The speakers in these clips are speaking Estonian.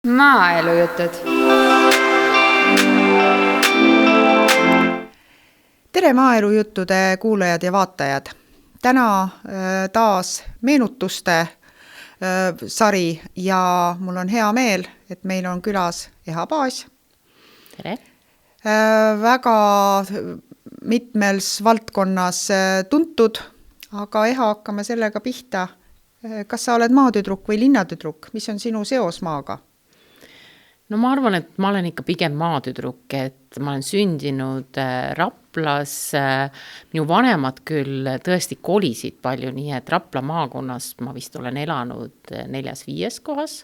Maaelujutud. Tere maaelujuttude kuulajad ja vaatajad. Täna taas meenutuste sari ja mul on hea meel, et meil on külas Eha Paas. Tere! Väga mitmels valdkonnas tuntud, aga Eha hakkame sellega pihta. Kas sa oled maatüdruk või linnatüdruk? Mis on sinu seos maaga? No ma arvan, et ma olen ikka pigem maatüdruk, et ma olen sündinud Raplas. Minu vanemad küll tõesti kolisid palju, nii et Rapla maakonnas ma vist olen elanud 4-5 kohas,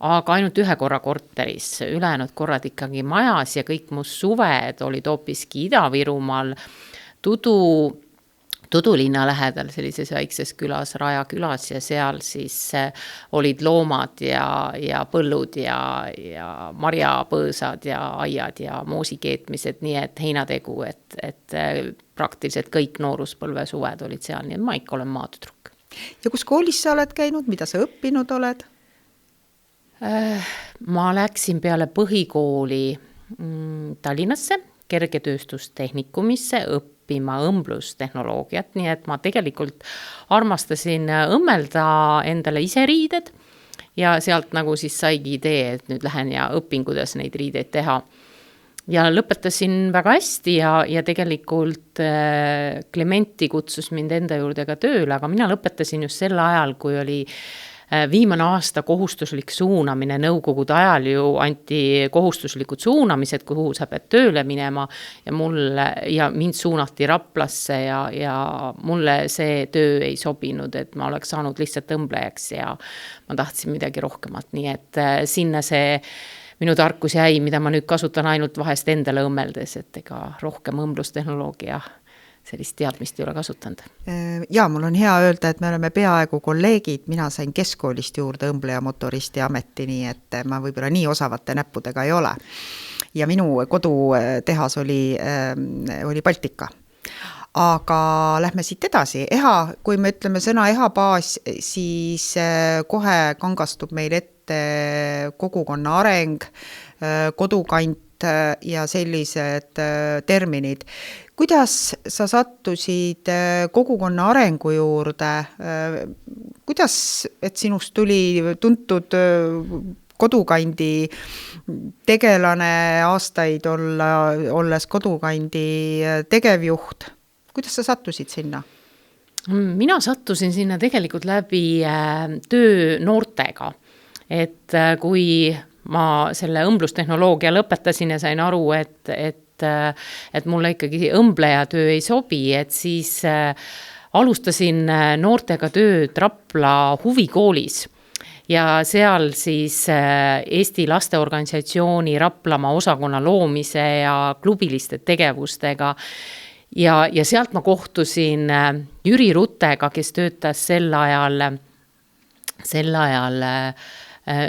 aga ainult ühe korra korteris, ülejäänud korrad ikkagi majas ja kõik mu suved olid hoopiski Ida-Virumaal Tudulinna lähedal sellises väikses külas, Raja külas ja seal siis olid loomad ja põllud ja marjapõõsad ja aiad ja moosikeetmised, nii et heinategu, et praktiliselt kõik nooruspõlve suved olid seal, nii et ma ikka olen maatüdruk. Ja kus koolis sa oled käinud, mida sa õppinud oled? Ma läksin peale põhikooli Tallinnasse, kergetööstustehnikumisse õppima õmblustehnoloogiat, nii et ma tegelikult armastasin õmmelda endale ise riided ja sealt nagu siis saigi idee, et nüüd lähen ja õpin, kuidas neid riideid teha. Ja lõpetasin väga hästi ja tegelikult Klementi kutsus mind enda juurde ka tööle, aga mina lõpetasin just sel ajal, kui oli viimane aasta kohustuslik suunamine, nõukogude ajal ju anti kohustuslikud suunamised, kuhu sa pead tööle minema ja mind suunati Raplasse ja mulle see töö ei sobinud, et ma oleks saanud lihtsalt õmblejaks ja ma tahtsin midagi rohkemat, nii et sinna see minu tarkus jäi, mida ma nüüd kasutan ainult vahest endale õmmeldes, et ega rohkem õmblustehnoloogia sellist teadmist ei ole kasutanud. Ja mul on hea öelda, et me oleme peaaegu kolleegid, mina sain keskkoolist juurde õmbleja motoristi ameti, nii et ma võib-olla nii osavate näppudega ei ole. Ja minu kodutehas oli Baltika. Aga lähme siit edasi. Eha, kui me ütleme sõna Eha Paas, siis kohe kangastub meil ette kogukonna areng, kodukant ja sellised terminid. Kuidas sa sattusid kogukonna arengu juurde? Kuidas, et sinust tuli tuntud kodukandi tegelane aastaid olles kodukandi tegevjuht? Kuidas sa sattusid sinna? Mina sattusin sinna tegelikult läbi töö noortega. Et kui ma selle õmblustehnoloogia lõpetasin ja sain aru, et mulle ikkagi õmbleja töö ei sobi, et siis alustasin noortega tööd Rapla huvikoolis ja seal siis Eesti lasteorganisatsiooni Raplamaa osakonna loomise ja klubiliste tegevustega ja sealt ma kohtusin Jüri Rutega, kes töötas sel ajal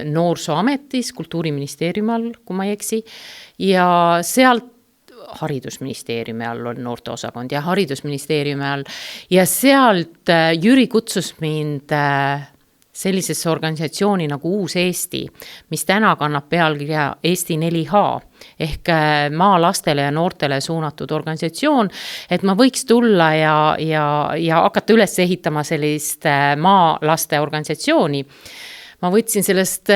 Noorsooametis, Kultuuriministeeriumi all, kui ma ei eksi, ja sealt haridusministeeriumi all on noorteosakond ja haridusministeeriumi all ja sealt Jüri kutsus mind sellisesse organisatsiooni nagu Uus Eesti, mis täna kannab pealkirja Eesti 4H ehk maa lastele ja noortele suunatud organisatsioon, et ma võiks tulla ja hakata üles ehitama sellist maa laste organisatsiooni. Ma võtsin sellest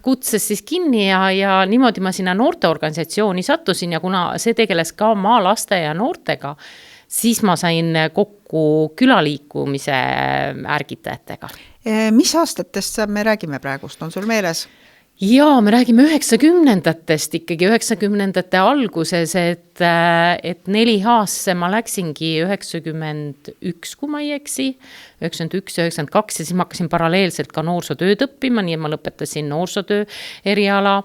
kutsest siis kinni ja niimoodi ma sinna noorteorganisatsiooni sattusin ja kuna see tegeles ka maa laste ja noortega, siis ma sain kokku külaliikumise ärgitajatega. Mis aastatest me räägime praegust, on sul meeles? Jaa, me räägime 90-ndatest ikkagi 90-ndate alguses, et 4H-sse ma läksingi 91, kui ma ei eksi, 91 ja 92 ja siis ma hakkasin paralleelselt ka noorsootööd õppima, nii et ma lõpetasin noorsootöö eriala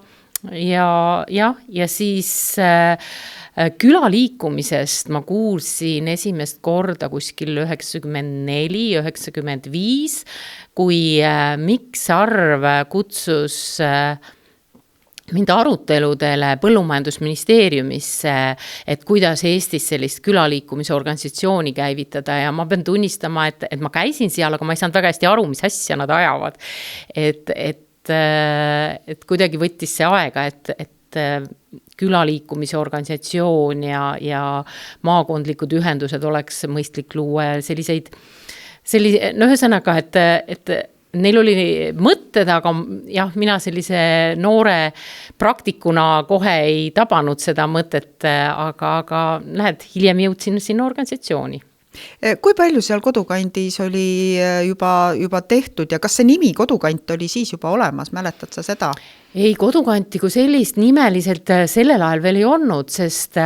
ja siis külaliikumisest ma kuulsin esimest korda kuskil 94, 95, kui Mikk Sarv kutsus mind aruteludele Põllumajandusministeeriumisse, et kuidas Eestis sellist külaliikumise organisatsiooni käivitada ja ma pean tunnistama, et ma käisin seal, aga ma ei saanud väga hästi aru, mis asja nad ajavad. Et et kuidagi võttis see aega, et külaliikumise organisatsioon ja maakondlikud ühendused oleks mõistlik luua ühesõnaga, et neil oli mõtted, aga jah, mina sellise noore praktikuna kohe ei tabanud seda mõtet, aga näed, hiljem jõudsin sinna organisatsiooni. Kui palju seal Kodukandis oli juba tehtud ja kas see nimi Kodukant oli siis juba olemas, mäletad sa seda? Ei, Kodukanti kui sellist nimeliselt sellel ajal veel ei olnud, sest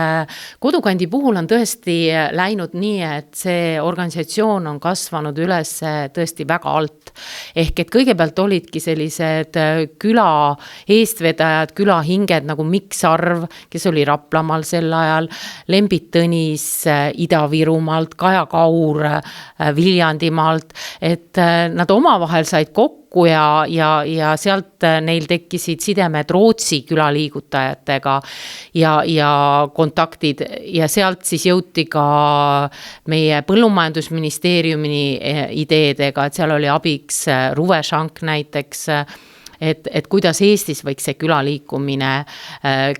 Kodukandi puhul on tõesti läinud nii, et see organisatsioon on kasvanud üles tõesti väga alt. Ehk et kõigepealt olidki sellised küla eestvedajad, külahinged nagu Mikk Sarv, kes oli Raplamaal sel ajal, Lembit Tõnis Ida-Virumaalt, Kaja Kaur Viljandimaalt, et nad omavahel said kokku ja sealt neil tekkisid sidemed Rootsi külaliigutajatega ja kontaktid ja sealt siis jõuti ka meie põllumajandusministeeriumi ideedega, et seal oli abiks Ruve Schank näiteks, et kuidas Eestis võiks see külaliikumine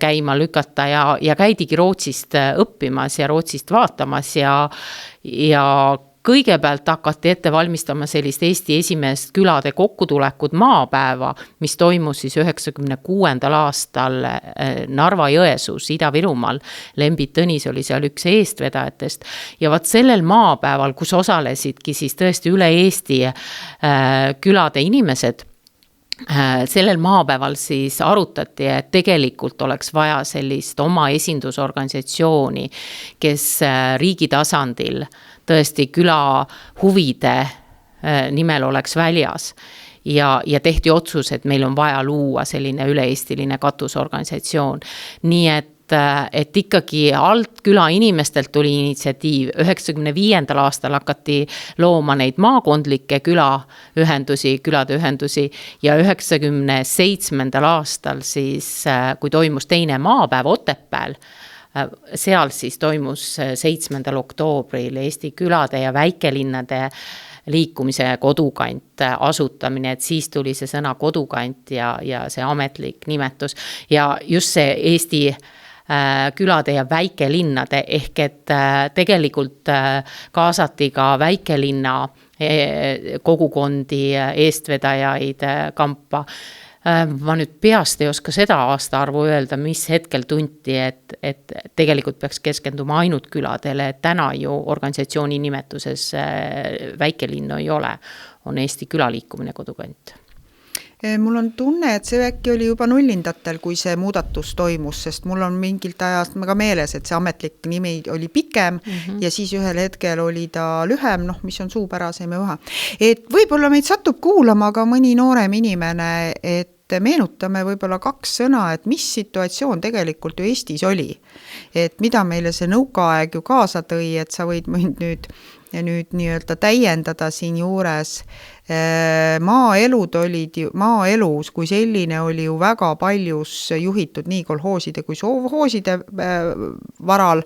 käima lükata ja käidigi Rootsist õppimas ja Rootsist vaatamas ja kõigepealt hakati ette valmistama sellist Eesti esimest külade kokkutulekut maapäeva, mis toimus siis 96. aastal Narva-Jõesuus Ida-Virumaal. Lembit Tõnis oli seal üks eestvedajatest ja vaat sellel maapäeval, kus osalesidki siis tõesti üle Eesti külade inimesed, sellel maapäeval siis arutati, et tegelikult oleks vaja sellist oma esindusorganisatsiooni, kes riigi tasandil tõesti küla huvide nimel oleks väljas ja tehti otsus, et meil on vaja luua selline üle-eestiline katusorganisatsioon. Nii et ikkagi alt küla inimestelt tuli initsiatiiv. 95. aastal hakati looma neid maakondlikke külaühendusi, külade ühendusi ja 97. aastal siis, kui toimus teine maapäev Otepääl, seal siis toimus 7. oktoobril Eesti külade ja väikelinnade liikumise Kodukant asutamine, et siis tuli see sõna Kodukant ja see ametlik nimetus ja just see Eesti külade ja väikelinnade ehk et tegelikult kaasati ka väikelinna kogukondi, eestvedajaid kampa. Ma nüüd peast ei oska seda aastaarvu öelda, mis hetkel tunti, et tegelikult peaks keskenduma ainult küladele, et täna ju organisatsiooni nimetuses väikelinnu ei ole, on Eesti külaliikumine Kodukant. Mul on tunne, et see äkki oli juba nullindatel, kui see muudatus toimus, sest mul on mingilt ajast ka meeles, et see ametlik nimi oli pikem ja siis ühel hetkel oli ta lühem, mis on suupärasem ja vahe. Et võib-olla meid satub kuulama ka mõni noorem inimene, et meenutame võib-olla 2 sõna, et mis situatsioon tegelikult ju Eestis oli. Et mida meile see nõukaaeg ju kaasa tõi, et sa võid nüüd nii-öelda täiendada siin juures. Maaelus kui selline oli ju väga paljus juhitud nii kolhooside kui sovhooside varal.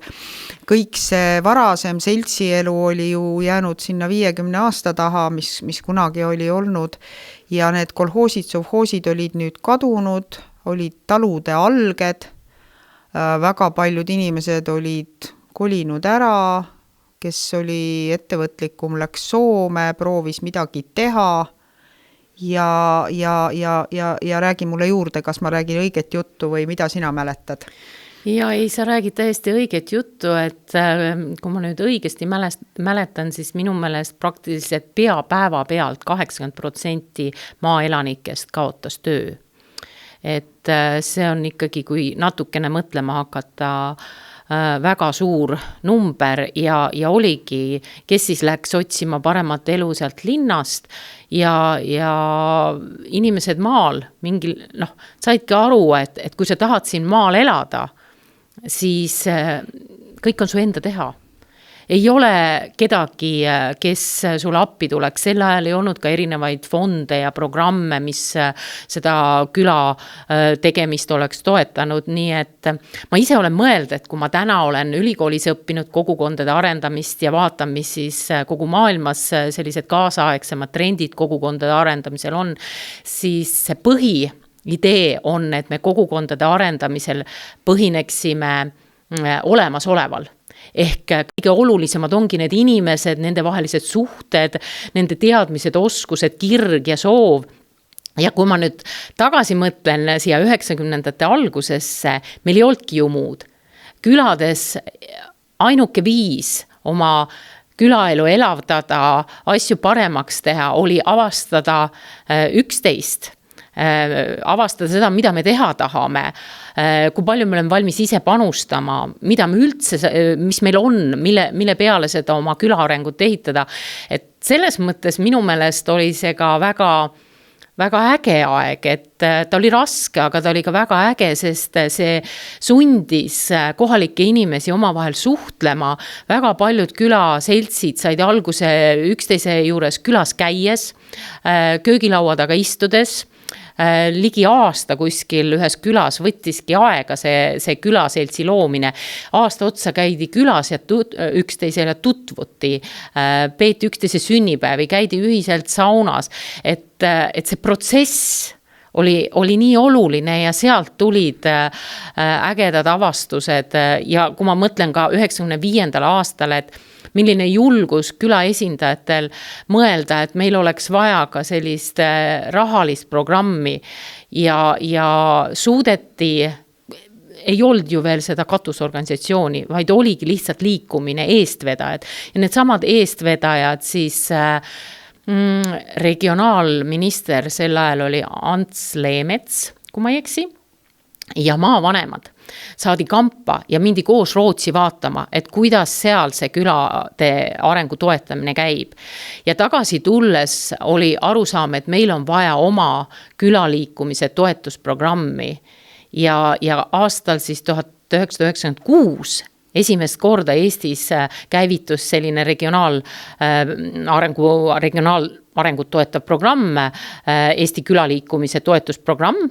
Kõik see varasem seltsielu oli ju jäänud sinna 50 aasta taha, mis kunagi oli olnud ja need kolhoosid, sovhoosid olid nüüd kadunud, olid talude alged, väga paljud inimesed olid kolinud ära, kes oli ettevõtlikum, läks Soome, proovis midagi teha ja räägi mulle juurde, kas ma räägin õiget juttu või mida sina mäletad? Ja ei, sa räägid täiesti õiget juttu, et kui ma nüüd õigesti mäletan, siis minu meelest praktiliselt päeva pealt 80% maaelanikest kaotas töö. Et see on ikkagi, kui natukene mõtlema hakata, väga suur number ja oligi, kes siis läks otsima paremat elu sealt linnast ja inimesed maal mingil, saidki aru, et kui sa tahad siin maal elada, siis kõik on su enda teha. ei ole kedagi, kes sulle appi tuleks, sel ajal ei olnud ka erinevaid fonde ja programme, mis seda küla tegemist oleks toetanud, nii et ma ise olen mõelnud, et kui ma täna olen ülikoolis õppinud kogukondade arendamist ja vaatan, mis siis kogu maailmas sellised kaasaegsemad trendid kogukondade arendamisel on, siis see idee on, et me kogukondade arendamisel põhineksime olemasoleval. Ehk kõige olulisemad ongi need inimesed, nende vahelised suhted, nende teadmised, oskused, kirg ja soov. Ja kui ma nüüd tagasi mõtlen siia 90ndate algusesse, meil ei olnudki ju muud. Külades ainuke viis oma külaelu elavdada, asju paremaks teha, oli avastada üksteist. Avastada seda, mida me teha tahame, kui palju me oleme valmis ise panustama, mida me üldse, mis meil on, mille peale seda oma külaarengut ehitada. Et selles mõttes minu meelest oli see ka väga äge aeg, et ta oli raske, aga ta oli ka väga äge, sest see sundis kohalikke inimesi omavahel suhtlema. Väga paljud külaseltsid said alguse üksteise juures külas käies, köögilaua taga istudes, ligi aasta kuskil ühes külas võttiski aega see külaseltsi loomine. Aasta otsa käidi külas ja üksteisele tutvuti, peeti üksteise sünnipäevi, käidi ühiselt saunas, et see protsess oli nii oluline ja sealt tulid ägedad avastused ja kui ma mõtlen ka 95. aastal, et milline julgus küla esindajatel mõelda, et meil oleks vaja ka sellist rahalist programmi ja suudeti, ei olnud ju veel seda katusorganisatsiooni, vaid oligi lihtsalt liikumine, eestvedajad. Ja need samad eestvedajad siis regionaalminister sel ajal oli Ants Leemets, kui ma ei eksi, ja maavanemad saadi kampa ja mindi koos Rootsi vaatama, et kuidas seal see külade arengu toetamine käib. Ja tagasi tulles oli arusaam, et meil on vaja oma külaliikumise toetusprogrammi ja aastal siis 1996 esimest korda Eestis käivitus selline regionaalarengut toetav programm, Eesti külaliikumise toetusprogramm,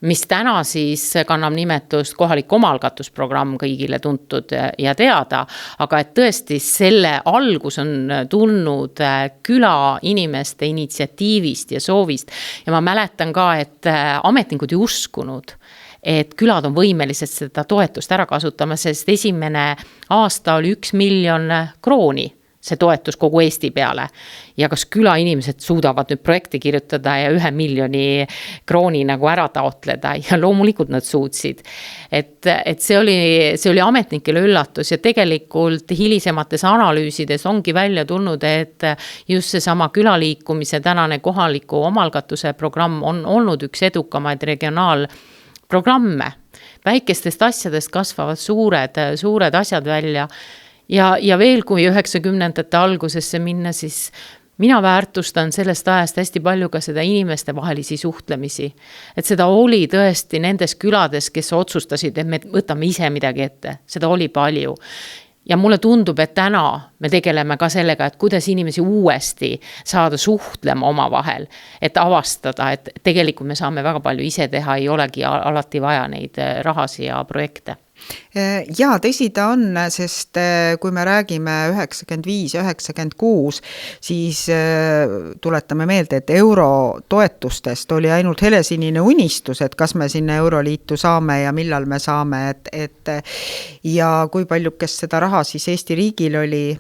mis täna siis kannab nimetust kohalik omalgatusprogramm kõigile tuntud ja teada, aga et tõesti selle algus on tulnud küla inimeste initsiatiivist ja soovist ja ma mäletan ka, et ametnikud ei uskunud, et külad on võimelised seda toetust ära kasutama, sest esimene aasta oli 1 miljon krooni see toetus kogu Eesti peale. Ja kas küla inimesed suudavad nüüd projekti kirjutada ja 1 miljoni krooni nagu ära taotleda ja loomulikult nad suutsid. Et see oli ametnikele üllatus ja tegelikult hilisemates analüüsides ongi välja tulnud, et just see sama külaliikumise tänane kohaliku omalgatuse programm on olnud üks edukamaid regionaalprogramme. Väikestest asjadest kasvavad suured asjad välja. Ja veel kui 90ndate algusesse minna, siis mina väärtustan sellest ajast hästi palju ka seda inimeste vahelisi suhtlemisi. Et seda oli tõesti nendes külades, kes otsustasid, et me võtame ise midagi ette. Seda oli palju. Ja mulle tundub, et täna me tegeleme ka sellega, et kuidas inimesi uuesti saada suhtlema oma vahel, et avastada, et tegelikult me saame väga palju ise teha, ei olegi alati vaja neid rahasi ja projekte. Jaa, tõsi ta on, sest kui me räägime 95-96, siis tuletame meelde, et eurotoetustest oli ainult helesinine unistus, et kas me sinna Euroliitu saame ja millal me saame, ja kui palju, kes seda raha siis Eesti riigil oli.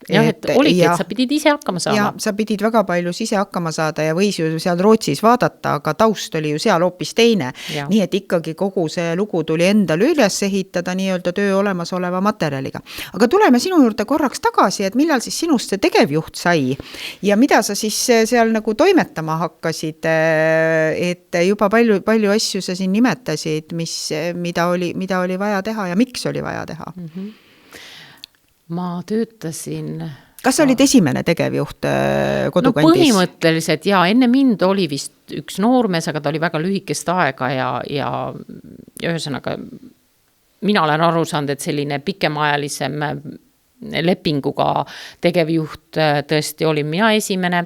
Jah, et oligi, et sa pidid ise hakkama saama. Ja sa pidid väga palju ise hakkama saada ja võis ju seal Rootsis vaadata, aga taust oli ju seal hoopis teine. Ja. Nii et ikkagi kogu see lugu tuli endal üles ehitada nii-öelda töö olemasoleva materjaliga. Aga tuleme sinu juurde korraks tagasi, et millal siis sinust see tegevjuht sai ja mida sa siis seal nagu toimetama hakkasid, et juba palju asju sa siin nimetasid, mida oli vaja teha ja miks oli vaja teha? Ma töötasin... Kas olid esimene tegevjuht kodukandis? No põhimõtteliselt ja enne mind oli vist üks noormees, aga ta oli väga lühikest aega ja ühesõnaga mina olen aru saanud, et selline pikemaajalisem lepinguga tegevjuht tõesti olin mina esimene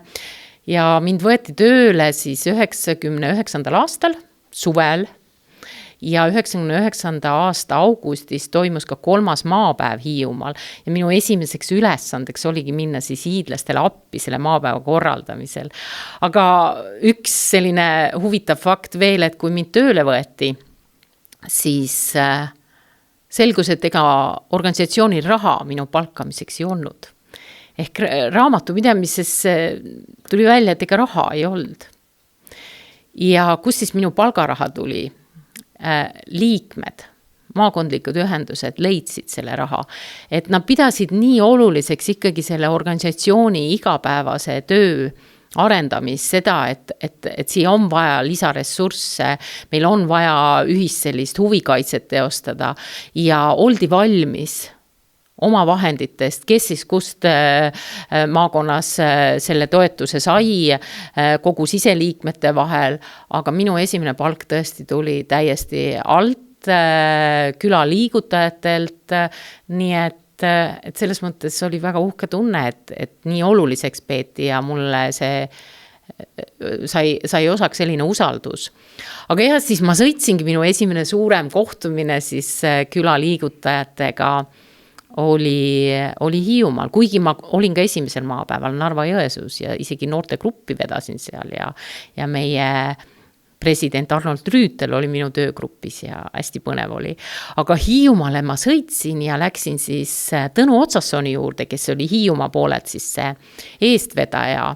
ja mind võeti tööle siis 99. aastal suvel ja 99. aasta augustis toimus ka 3. maapäev Hiiumaal ja minu esimeseks ülesandeks oligi minna siis hiidlastele appi selle maapäeva korraldamisel. Aga üks selline huvitav fakt veel, et kui mind tööle võeti, siis selgus, et ega organisatsioonil raha minu palkamiseks ei olnud. Ehk raamatupidamises tuli välja, et ega raha ei olnud. Ja kus siis minu palgaraha tuli? Liikmed, maakondlikud ühendused leidsid selle raha, et nad pidasid nii oluliseks ikkagi selle organisatsiooni igapäevase töö arendamist seda, et siia on vaja lisaressursse, meil on vaja ühist sellist huvikaitset teostada ja oldi valmis oma vahenditest, kes siis kust maakonnas selle toetuse sai kogu siseliikmete vahel, aga minu esimene palk tõesti tuli täiesti alt küla liigutajatelt, nii et selles mõttes oli väga uhke tunne, et nii oluliseks peeti ja mulle see sai osaks selline usaldus. Aga jah, siis ma sõitsingi minu esimene suurem kohtumine siis küla liigutajatega oli Hiiumaal, kuigi ma olin ka esimesel maapäeval Narva-Jõesuus ja isegi noortegruppi vedasin seal ja meie president Arnold Rüütel oli minu töögrupis ja hästi põnev oli. Aga Hiiumaale ma sõitsin ja läksin siis Tõnu Otsassoni juurde, kes oli Hiiumaa poolelt siis see eestvedaja,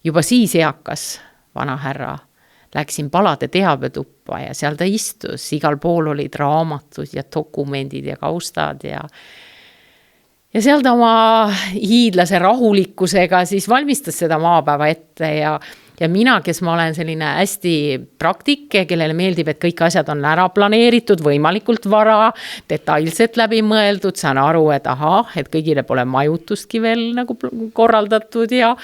juba siis eakas vana härra. Läksin palade teabetuppa ja seal ta istus, igal pool olid raamatud ja dokumendid ja kaustad ja seal ta oma hiidlase rahulikkusega siis valmistas seda maapäeva ette ja mina, kes ma olen selline hästi praktik, kellele meeldib, et kõik asjad on ära planeeritud, võimalikult vara, detailselt läbi mõeldud, saan aru, et et kõigile pole majutustki veel nagu korraldatud ja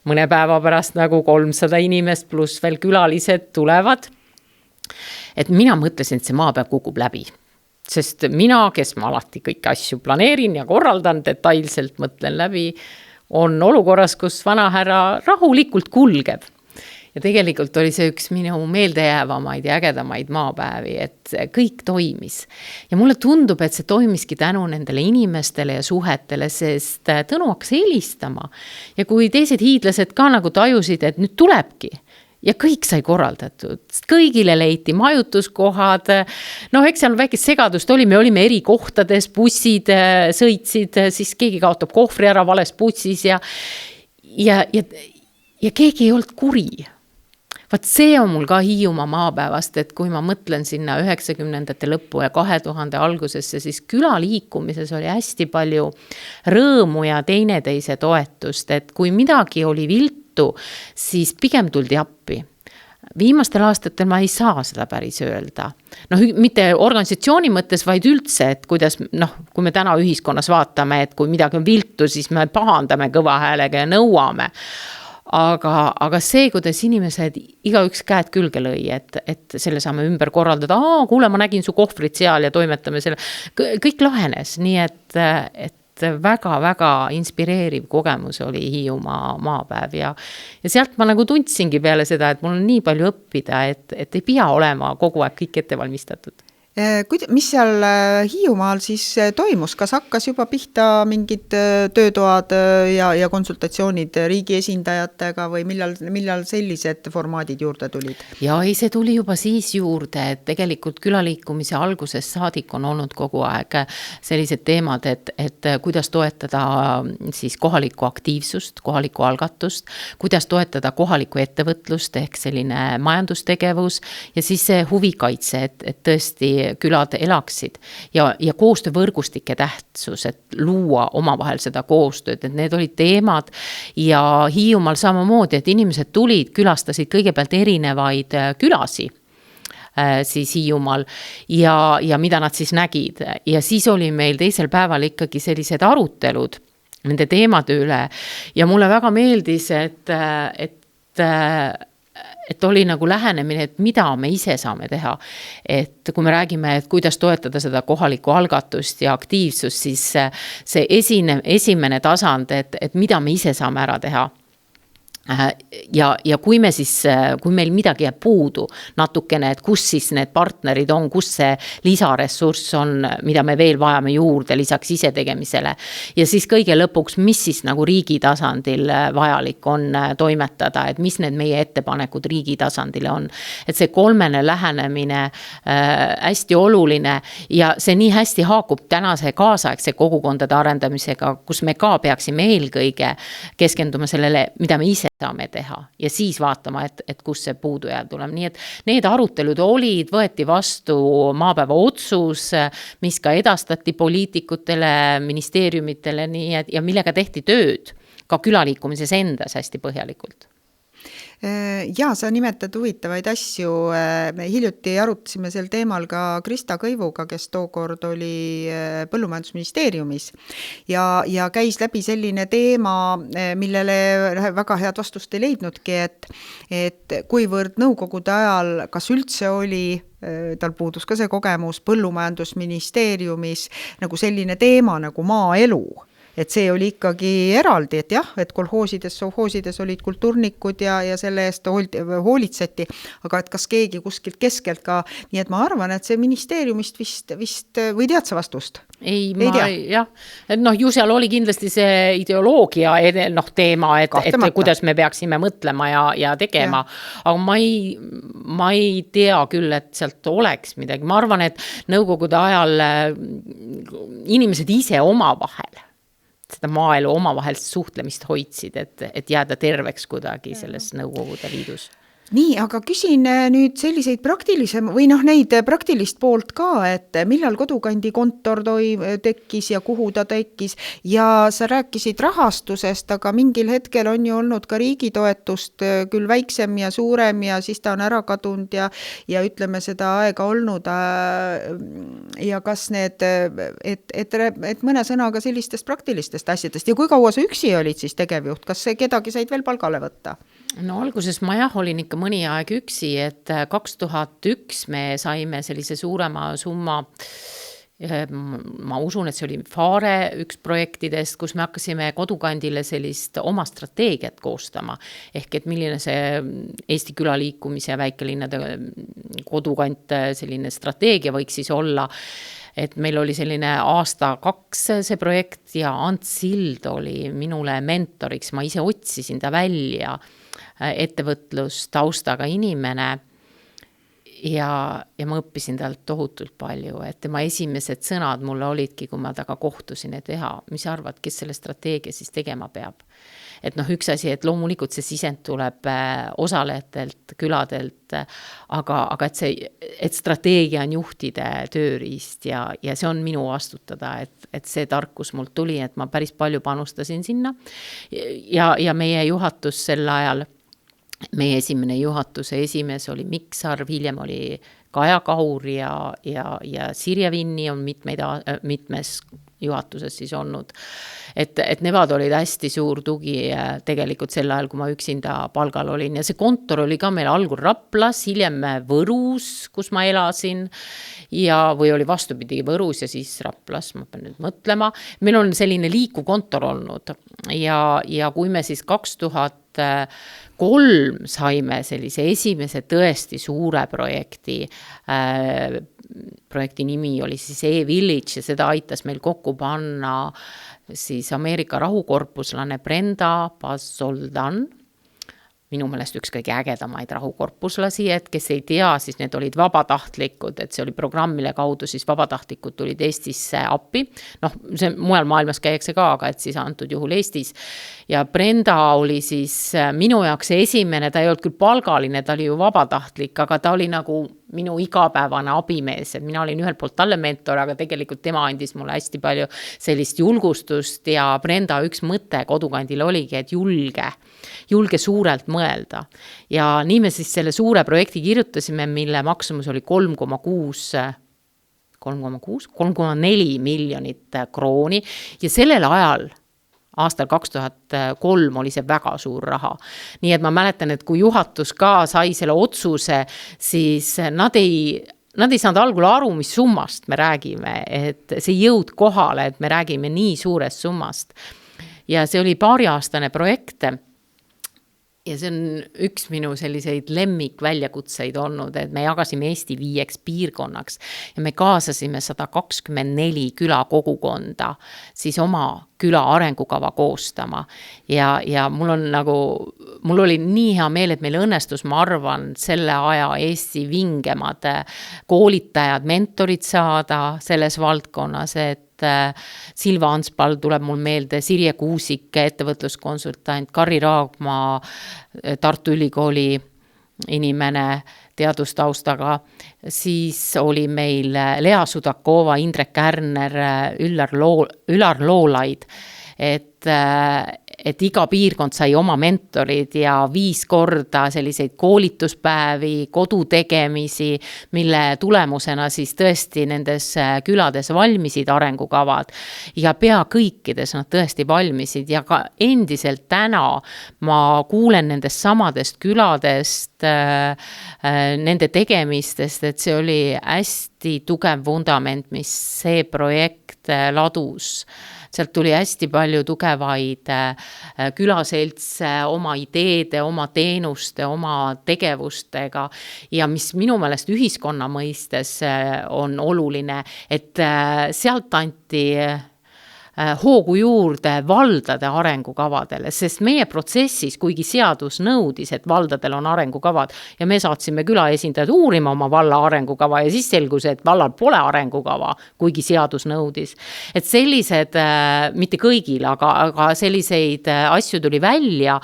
mõne päeva pärast nagu 300 inimest pluss veel külalised tulevad. Et mina mõtlesin, et see maapäev kukub läbi. Sest mina, kes ma alati kõik asju planeerin ja korraldan, detailselt mõtlen läbi, on olukorras, kus vana härra rahulikult kulgeb. Ja tegelikult oli see üks minu meeldejäävamaid ja ägedamaid maapäevi, et kõik toimis. Ja mulle tundub, et see toimiski tänu nendele inimestele ja suhetele, sest Tõnu hakkas helistama. Ja kui teised hiidlased ka nagu tajusid, et nüüd tulebki ja kõik sai korraldatud, kõigile leiti majutuskohad, eks seal väikest segadust oli, me olime eri kohtades, bussid sõitsid, siis keegi kaotab kohvri ära vales bussis ja keegi ei olnud kuri. Vaat see on mul ka Hiiumaa maapäevast, et kui ma mõtlen sinna 90ndate lõppu ja 2000 algusesse, siis küla liikumises oli hästi palju rõõmu ja teineteise toetust, et kui midagi oli viltu, siis pigem tuldi appi. Viimastel aastatel ma ei saa seda päris öelda. Mitte organisatsiooni mõttes, vaid üldse, et kuidas, kui me täna ühiskonnas vaatame, et kui midagi on viltu, siis me pahandame kõva häälega ja nõuame. Aga see, kuidas inimesed igaüks käed külge lõi, et selle saame ümber korraldada, kuule, ma nägin su kohvrit seal ja toimetame selle, kõik lahenes, nii et väga-väga inspireeriv kogemus oli Hiiumaa maapäev ja sealt ma nagu tundsingi peale seda, et mul on nii palju õppida, et ei pea olema kogu aeg kõik ette valmistatud. Mis seal Hiiumaal siis toimus? Kas hakkas juba pihta mingid töötoad ja konsultatsioonid riigi esindajatega või millal sellised formaadid juurde tulid? Ja see tuli juba siis juurde, et tegelikult külaliikumise alguses saadik on olnud kogu aeg sellised teemad, et kuidas toetada siis kohalikku aktiivsust, kohalikku algatust, kuidas toetada kohalikku ettevõtlust ehk selline majandustegevus ja siis see huvikaitse, et tõesti külad elaksid ja koostöövõrgustike tähtsus, et luua omavahel seda koostööd, et need olid teemad ja Hiiumaal samamoodi, et inimesed tulid, külastasid kõigepealt erinevaid külasi siis Hiiumaal ja mida nad siis nägid ja siis oli meil teisel päeval ikkagi sellised arutelud nende teemade üle ja mulle väga meeldis, et et oli nagu lähenemine, et mida me ise saame teha. Et kui me räägime, et kuidas toetada seda kohalikku algatust ja aktiivsust, siis see esimene tasand, et mida me ise saame ära teha. Ja kui meil midagi jääb puudu natukene, et kus siis need partnerid on, kus see lisaressurss on, mida me veel vajame juurde lisaks ise tegemisele. Ja siis kõige lõpuks, mis siis nagu riigi tasandil vajalik on toimetada, et mis need meie ettepanekud riigi tasandile on. Et see kolmene lähenemine hästi oluline ja see nii hästi haakub tänase kaasaegse kogukondade arendamisega, kus me ka peaksime eelkõige keskenduma sellele, mida me ise saame teha ja siis vaatama, et kus see puudujääv tuleb. Nii et need arutelud olid, võeti vastu maapäeva otsus, mis ka edastati poliitikutele, ministeeriumitele nii, ja millega tehti tööd ka külaliikumises endas hästi põhjalikult. Ja sa nimetad huvitavaid asju. Me hiljuti arutasime sel teemal ka Krista Kõivuga, kes tookord oli Põllumajandusministeeriumis ja käis läbi selline teema, millele väga head vastust ei leidnudki, et kuivõrd nõukogude ajal kas üldse oli, tal puudus ka see kogemus Põllumajandusministeeriumis nagu selline teema nagu maaelu. Et see oli ikkagi eraldi, et jah, et kolhoosides, sovhoosides olid kulturnikud ja selle eest hoolitseti, aga et kas keegi kuskilt keskelt ka, nii et ma arvan, et see ministeeriumist vist või tead sa vastust? Ei jah, et ju seal oli kindlasti see ideoloogia teema, et kuidas me peaksime mõtlema ja tegema, aga ma ei tea küll, et sealt oleks midagi. Ma arvan, et nõukogude ajal inimesed ise omavahel seda maaelu omavahel suhtlemist hoidsid, et jääda terveks kuidagi selles Nõukogude Liidus. Nii, aga küsin nüüd selliseid neid praktilist poolt ka, et millal Kodukandi kontor tekkis ja kuhu ta tekkis ja sa rääkisid rahastusest, aga mingil hetkel on ju olnud ka riigi toetust küll väiksem ja suurem ja siis ta on ära kadunud ja ütleme seda aega olnud ja kas need, et mõne sõnaga sellistest praktilistest asjadest ja kui kaua sa üksi olid siis tegevjuht, kas kedagi said veel palgale võtta? No alguses ma olin ikka mõni aeg üksi, et 2001 me saime sellise suurema summa, ma usun, et see oli Faare üks projektidest, kus me hakkasime Kodukandile sellist oma strateegiat koostama, ehk et milline see Eesti külaliikumise ja väikelinnade Kodukant selline strateegia võiks siis olla, et meil oli selline aasta 2 see projekt ja Ants Sild oli minule mentoriks, ma ise otsisin ta välja, ettevõtlustaustaga inimene ja ma õppisin talt tohutult palju, et tema esimesed sõnad mulle olidki, kui ma taga kohtusin, et mis sa arvad, kes selle strateegia siis tegema peab. Et üks asi, et loomulikult see sisend tuleb osalejatelt, küladelt, aga et strateegia on juhtide tööriist ja see on minu vastutada, et see tarkus mul tuli, et ma päris palju panustasin sinna ja meie juhatus sel ajal, meie esimene juhatuse esimees oli Mikk Sarv, hiljem oli Kaja Kahur ja Sirje Vinni on mitmes juhatuses siis olnud. Et nemad olid hästi suur tugi tegelikult sel ajal, kui ma üksinda palgal olin ja see kontor oli ka meil algul Raplas, hiljem Võrus, kus ma elasin või oli vastupidi Võrus ja siis Raplas, ma pean nüüd mõtlema. Meil on selline liikuv kontor olnud ja kui me siis 2003 saime sellise esimese tõesti suure projekti nimi oli siis E-Village ja seda aitas meil kokku panna siis Ameerika rahukorpuslane Brenda Paz-Zoldan, minu meelest üks kõige ägedamaid rahukorpuslasi, et kes ei tea, siis need olid vabatahtlikud, et see oli programm, mille kaudu siis vabatahtlikud tulid Eestisse appi. See mujal maailmas käiakse ka, aga et siis antud juhul Eestis. Ja Brenda oli siis minu jaoks esimene, ta ei olnud küll palgaline, ta oli ju vabatahtlik, aga ta oli nagu minu igapäevane abimees, et mina olin ühelt poolt talle mentor, aga tegelikult tema andis mulle hästi palju sellist julgustust ja Brenda üks mõte Kodukandil oligi, et julge suurelt mõelda. Ja nii me siis selle suure projekti kirjutasime, mille maksumus oli 3,4 miljonit krooni ja sellel ajal aastal 2003 oli see väga suur raha. Nii et ma mäletan, et kui juhatus ka sai selle otsuse, siis nad ei saanud algul aru, mis summast me räägime, et see jõud kohale, et me räägime nii suurest summast. Ja see oli paariaastane projekt. Ja see on üks minu selliseid lemmik väljakutseid olnud, et me jagasime Eesti 5 piirkonnaks ja me kaasasime 124 küla kogukonda siis oma küla arengukava koostama. Ja mul oli nii hea meel, et meil õnnestus, ma arvan, selle aja Eesti vingemad koolitajad, mentorid saada selles valdkonnas, et Silva Anspal tuleb mul meelde, Sirje Kuusik, ettevõtluskonsultant, Karri Raagma, Tartu Ülikooli inimene teadustaustaga, siis oli meil Lea Sudakova, Indrek Kärner, Ülar Loolaid, et iga piirkond sai oma mentorid ja 5 korda selliseid koolituspäevi, kodutegemisi, mille tulemusena siis tõesti nendes külades valmisid arengukavad ja pea kõikides nad tõesti valmisid ja ka endiselt täna ma kuulen nendest samadest küladest, nende tegemistest, et see oli hästi tugev vundament, mis see projekt ladus. Sealt tuli hästi palju tugevaid külaseltse oma ideede, oma teenuste, oma tegevustega ja mis minu meelest ühiskonna mõistes on oluline, et sealt anti hoogu juurde valdade arengukavadele, sest meie protsessis, kuigi seadus nõudis, et valdadel on arengukavad ja me saatsime külaesindajad uurima oma valla arengukava ja siis selgus, et vallal pole arengukava, kuigi seadus nõudis. Et sellised, mitte kõigil, aga selliseid asju tuli välja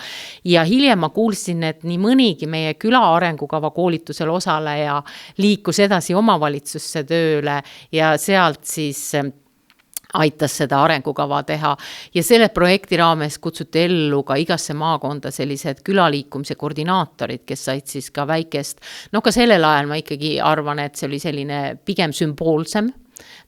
ja hiljem ma kuulsin, et nii mõnigi meie küla arengukava koolitusel osaleja liikus edasi omavalitsusse tööle ja sealt siis aitas seda arengukava teha ja selle projekti raames kutsuti ellu ka igasse maakonda sellised külaliikumise koordinaatorid, kes said siis ka väikest, ka sellel ajal ma ikkagi arvan, et see oli selline pigem sümboolsem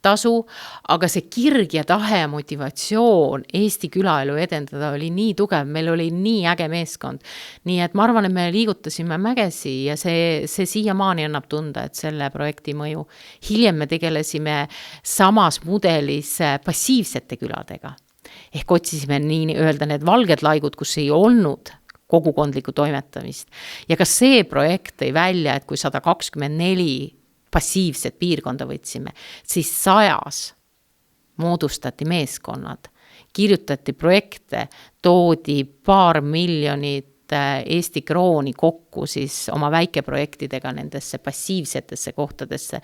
tasu, aga see kirg ja tahe ja motivatsioon Eesti külaelu edendada oli nii tugev, meil oli nii äge meeskond. Nii et ma arvan, et me liigutasime mägesi ja see siiamaani annab tunda, et selle projekti mõju. Hiljem me tegelesime samas mudelis passiivsete küladega. Ehk otsisime nii öelda need valged laigud, kus ei olnud kogukondlikku toimetamist. Ja ka see projekt tõi välja, et kui 124 passiivset piirkonda võtsime, siis 100 moodustati meeskonnad, kirjutati projekte, toodi paar miljonit Eesti krooni kokku siis oma väikeprojektidega nendesse passiivsetesse kohtadesse.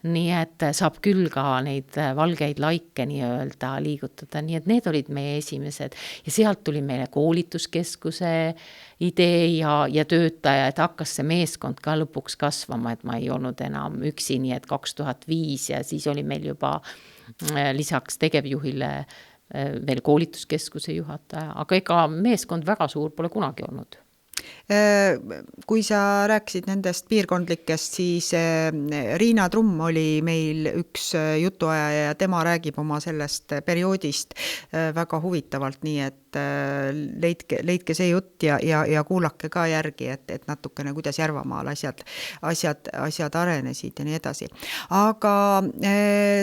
Nii et saab küll ka neid valgeid laike nii öelda liigutada. Nii et need olid meie esimesed. Ja sealt tuli meile koolituskeskuse idee ja töötaja, et hakkas see meeskond ka lõpuks kasvama, et ma ei olnud enam üksi, nii et 2005 ja siis oli meil juba lisaks tegevjuhile veel koolituskeskuse juhataja, aga ega meeskond väga suur pole kunagi olnud. Kui sa rääkisid nendest piirkondlikest, siis Riina Trumm oli meil üks jutuaja ja tema räägib oma sellest perioodist väga huvitavalt, nii et leidke see jutt ja kuulake ka järgi, et natukene kuidas Järvamaal asjad arenesid ja nii edasi. Aga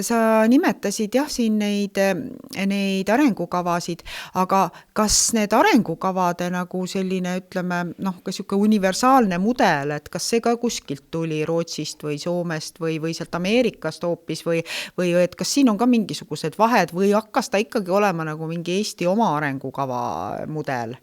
sa nimetasid jah siin neid arengukavasid, aga kas need arengukavade nagu selline, ütleme, kas siuke universaalne mudel, et kas see ka kuskilt tuli Rootsist või Soomest või sealt Ameerikast hoopis või et kas siin on ka mingisugused vahed või hakkas ta ikkagi olema nagu mingi Eesti oma arengukava mudel?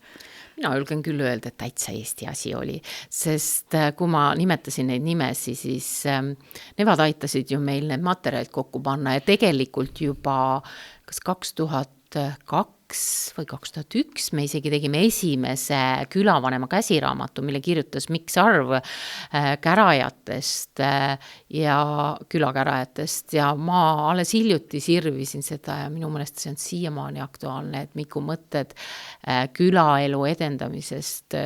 Mina julgen küll öelda, et täitsa Eesti asi oli, sest kui ma nimetasin neid nimesi, siis nemad aitasid ju meil need materjalid kokku panna ja tegelikult juba kas 2002 või 2001 me isegi tegime esimese külavanema käsiraamatu, mille kirjutas Mikk Sarv kärajatest ja külakärajatest ja ma alles hiljuti sirvisin seda ja minu meelest see on siiamaani aktuaalne, et Miku mõtted külaelu edendamisest,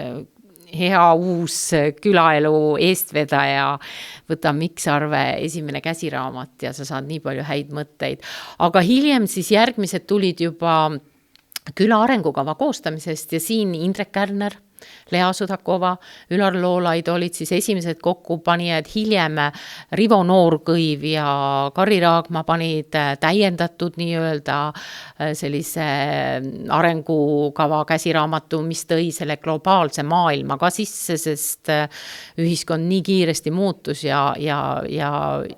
hea uus külaelu eestvedaja, võta Mikk Sarve esimene käsiraamat ja sa saad nii palju häid mõtteid. Aga hiljem siis järgmised tulid juba küla arengukava koostamisest ja siin Indrek Kärner, Lea Sudakova, Ülar Loolaid olid siis esimesed kokkupanijad, hiljem Rivo Noorkõiv ja Kari Raagma panid täiendatud nii-öelda sellise arengukava käsiraamatu, mis tõi selle globaalse maailma ka sisse, sest ühiskond nii kiiresti muutus ja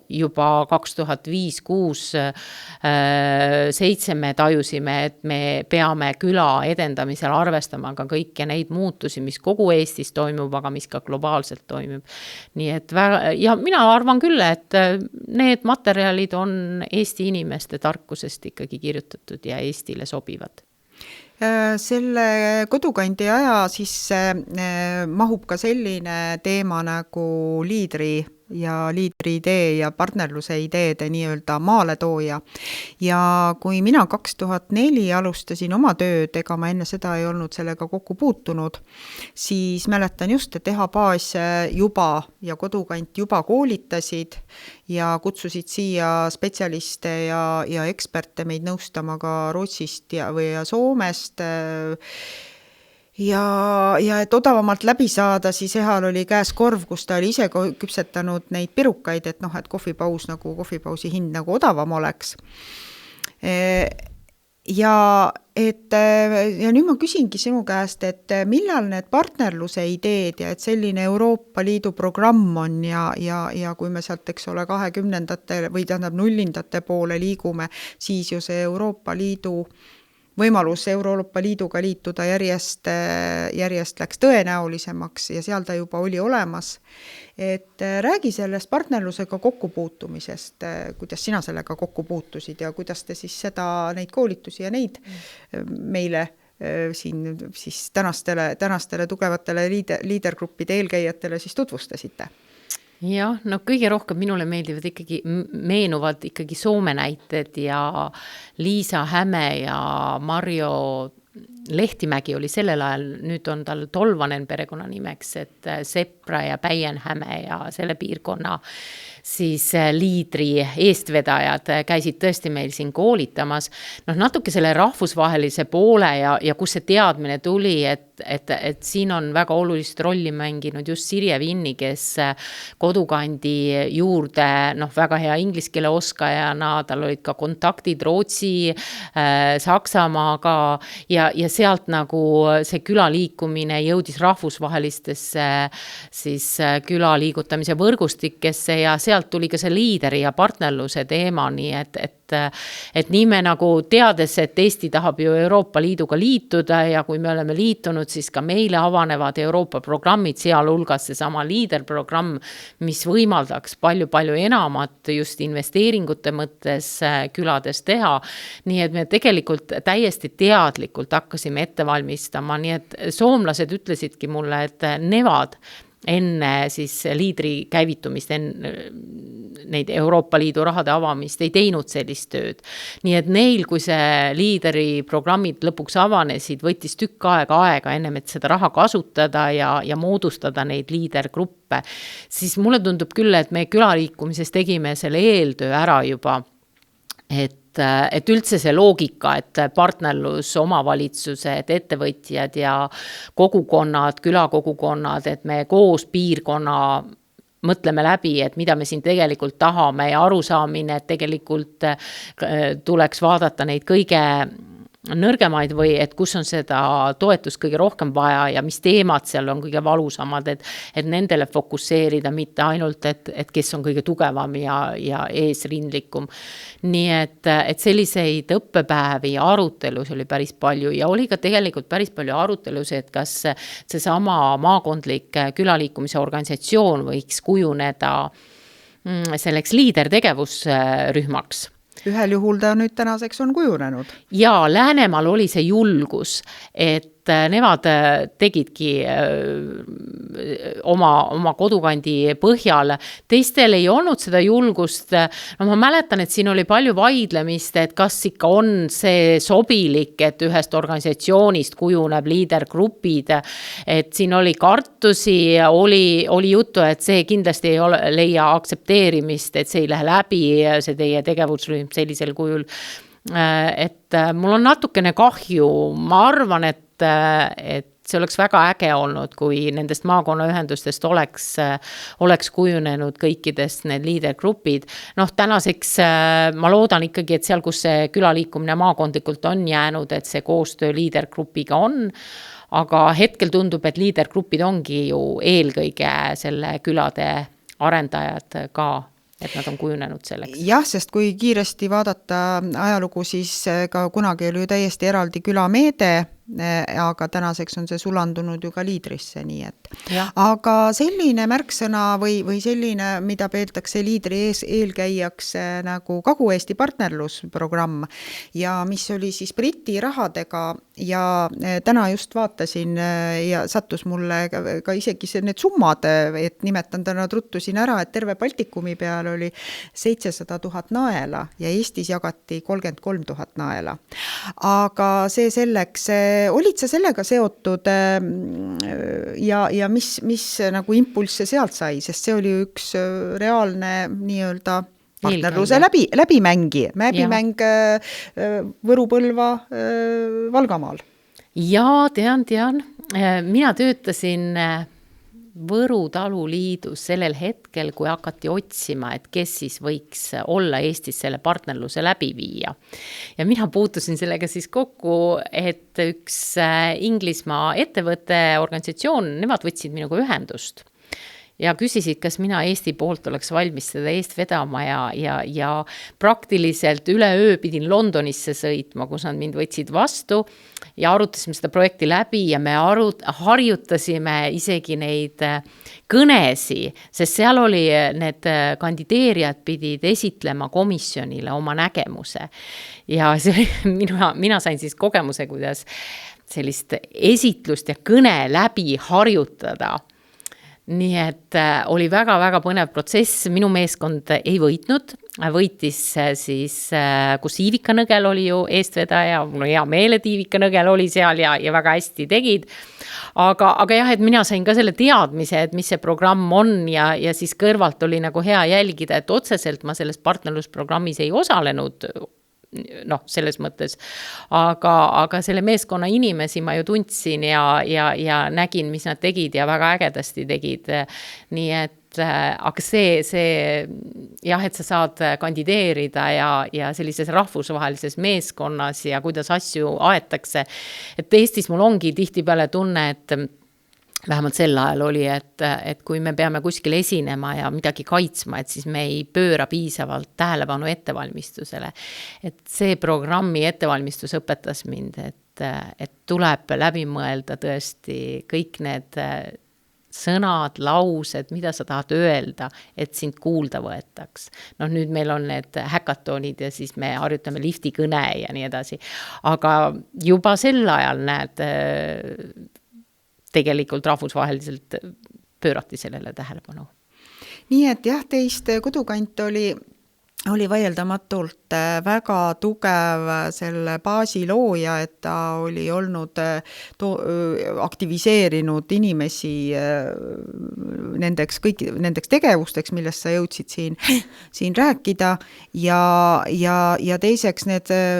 juba 2005-2006-2007 me tajusime, et me peame küla edendamisel arvestama ka kõiki neid muutusi, mis kogu Eestis toimub, aga mis ka globaalselt toimub. Nii et ja mina arvan küll, et need materjalid on Eesti inimeste tarkusest ikkagi kirjutatud ja Eestile sobivad. Selle kodukandi aja sisse mahub ka selline teema nagu liidri idee ja partnerluse ideede nii-öelda maaletooja. Ja kui mina 2004 alustasin oma tööd, ega ma enne seda ei olnud sellega kokku puutunud, siis mäletan just, et EHA-baas juba ja kodukant juba koolitasid ja kutsusid siia spetsialiste ja eksperte meid nõustama ka Rootsist või Soomest. Ja et odavamalt läbi saada, siis EHA-l oli käes korv, kus ta oli ise küpsetanud neid pirukaid, et et kohvipausi hind nagu odavam oleks. Ja nüüd ma küsingi sinu käest, et millal need partnerluse ideed ja et selline Euroopa Liidu programm on ja kui me sealt, eks ole, 20-ndate või tähendab 0-ndate poole liigume, siis ju see Euroopa Liidu võimalus Euroopa Liiduga liituda järjest läks tõenäolisemaks ja seal ta juba oli olemas. Et räägi sellest partnerlusega kokkupuutumisest, kuidas sina sellega kokku puutusid ja kuidas te siis neid koolitusi ja neid meile siin siis tänastele tugevatele liidergruppide eelkäijatele siis tutvustasite? Jah, kõige rohkem minule meenuvad ikkagi Soome näited ja Liisa Häme ja Marjo Lehtimägi oli sellel ajal, nüüd on tal Tolvanen perekonnanimeks, et Sepra ja Päienhäme ja selle piirkonna siis liidri eestvedajad käisid tõesti meil siin koolitamas. Natuke selle rahvusvahelise poole ja kus see teadmine tuli, et siin on väga olulist rolli mänginud just Sirje Vinni, kes kodukandi juurde väga hea inglise keele oskajana, tal olid ka kontaktid Rootsi, Saksamaaga ja sealt nagu see külaliikumine jõudis rahvusvahelistesse siis külaliigutamise võrgustikesse ja sealt tuli ka see liideri ja partnerluse teema, nii et nii me nagu teades, et Eesti tahab ju Euroopa Liiduga liituda ja kui me oleme liitunud, siis ka meile avanevad Euroopa programmid, sealhulgas seesama liiderprogramm, mis võimaldaks palju enamat just investeeringute mõttes külades teha. Nii et me tegelikult täiesti teadlikult hakkasime ette valmistama, nii et soomlased ütlesidki mulle, et nevad enne siis liidri käivitumist, enne neid Euroopa Liidu rahade avamist ei teinud sellist tööd. Nii et neil, kui see liideri programmid lõpuks avanesid, võttis tükk aega ennem, et seda raha kasutada ja moodustada neid liidergruppe, siis mulle tundub küll, et me külaliikumises tegime selle eeltöö ära juba, et üldse see loogika, et partnerlus, omavalitsused, ettevõtjad ja kogukonnad, külakogukonnad, et me koos piirkonna mõtleme läbi, et mida me siin tegelikult tahame ja arusaamine, et tegelikult tuleks vaadata neid kõige nõrgemaid või et kus on seda toetust kõige rohkem vaja ja mis teemad seal on kõige valusamad, et nendele fokusseerida, mitte ainult, et kes on kõige tugevam ja eesrindlikum. Nii et selliseid õppepäevi ja arutelus oli päris palju ja oli ka tegelikult päris palju arutelus, et kas seesama maakondlik külaliikumise organisatsioon võiks kujuneda selleks liidertegevusrühmaks. Ühel juhul ta nüüd tänaseks on kujunenud. Ja Läänemaal oli see julgus, et nemad tegidki oma kodukandi põhjal. Teistel ei olnud seda julgust. Ma mäletan, et siin oli palju vaidlemist, et kas ikka on see sobilik, et ühest organisatsioonist kujuneb liidergrupid, et siin oli kartusi, oli juttu, et see kindlasti ei leia aktsepteerimist, et see ei lähe läbi, see teie tegevusrühm sellisel kujul. et mul on natukene kahju, ma arvan, et see oleks väga äge olnud, kui nendest maakonnaühendustest oleks kujunenud kõikidest need liidergrupid. Noh, tänaseks ma loodan ikkagi, et seal, kus see külaliikumine maakondlikult on jäänud, et see koostöö liidergrupiga on, aga hetkel tundub, et liidergrupid ongi ju eelkõige selle külade arendajad ka, et nad on kujunenud selleks. Jah, sest kui kiiresti vaadata ajalugu, siis ka kunagi oli ju täiesti eraldi külameede, aga tänaseks on see sulandunud ju ka liidrisse, nii et. Aga selline märksõna või selline, mida peetakse liidri eelkäijaks nagu Kagu-Eesti partnerlusprogramm ja mis oli siis Briti rahadega ja täna just vaatasin ja sattus mulle ka isegi need summad, et nimetan täna ruttusin ära, et terve Baltikumi peal oli 700 000 naela ja Eestis jagati 33 000 naela. Aga see selleks, olid sa sellega seotud ja mis nagu impulsse sealt sai, sest see oli üks reaalne nii-öelda partnerluse läbimäng Võru-Põlva Valgamaal. Jaa, tean. Mina töötasin Võru taluliidus sellel hetkel, kui hakati otsima, et kes siis võiks olla Eestis selle partnerluse läbi viia. Ja mina puutusin sellega siis kokku, et üks Inglismaa ettevõtte organisatsioon, nemad võtsid minuga ühendust ja küsisid, kas mina Eesti poolt oleks valmis seda eest vedama ja praktiliselt üle öö pidin Londonisse sõitma, kus nad mind võtsid vastu ja arutasime seda projekti läbi ja me harjutasime isegi neid kõnesi, sest seal oli need kandideerijad pidid esitlema komisjonile oma nägemuse ja see, mina sain siis kogemuse, kuidas sellist esitlust ja kõne läbi harjutada. Nii et oli väga-väga põnev protsess, minu meeskond ei võitnud, võitis siis, kus Iivika Nõgel oli ju eestvedaja, mul on hea meel, et Iivika Nõgel oli seal ja väga hästi tegid, aga jah, et mina sain ka selle teadmise, et mis see programm on ja siis kõrvalt oli nagu hea jälgida, et otseselt ma selles partnerlusprogrammis ei osalenud, noh, selles mõttes, aga selle meeskonna inimesi ma ju tundsin ja nägin, mis nad tegid ja väga ägedasti tegid. Nii et, aga see jah, et sa saad kandideerida ja sellises rahvusvahelises meeskonnas ja kuidas asju aetakse, et Eestis mul ongi tihtipeale tunne, et vähemalt sel ajal oli, et kui me peame kuskil esinema ja midagi kaitsma, et siis me ei pööra piisavalt tähelepanu ettevalmistusele. Et see programmi ettevalmistus õpetas mind, et tuleb läbi mõelda tõesti kõik need sõnad, laused, mida sa tahad öelda, et sind kuulda võetaks. Noh, nüüd meil on need häkatonid ja siis me harjutame lifti kõne ja nii edasi. Aga juba sel ajal näed tegelikult rahvusvaheliselt pöörati sellele tähelepanu. Nii et jah, teist Kodukant oli vaieldamatult väga tugev selle baasi looja, et ta oli olnud aktiviseerinud inimesi nendeks tegevusteks, millest sa jõudsid siin rääkida ja teiseks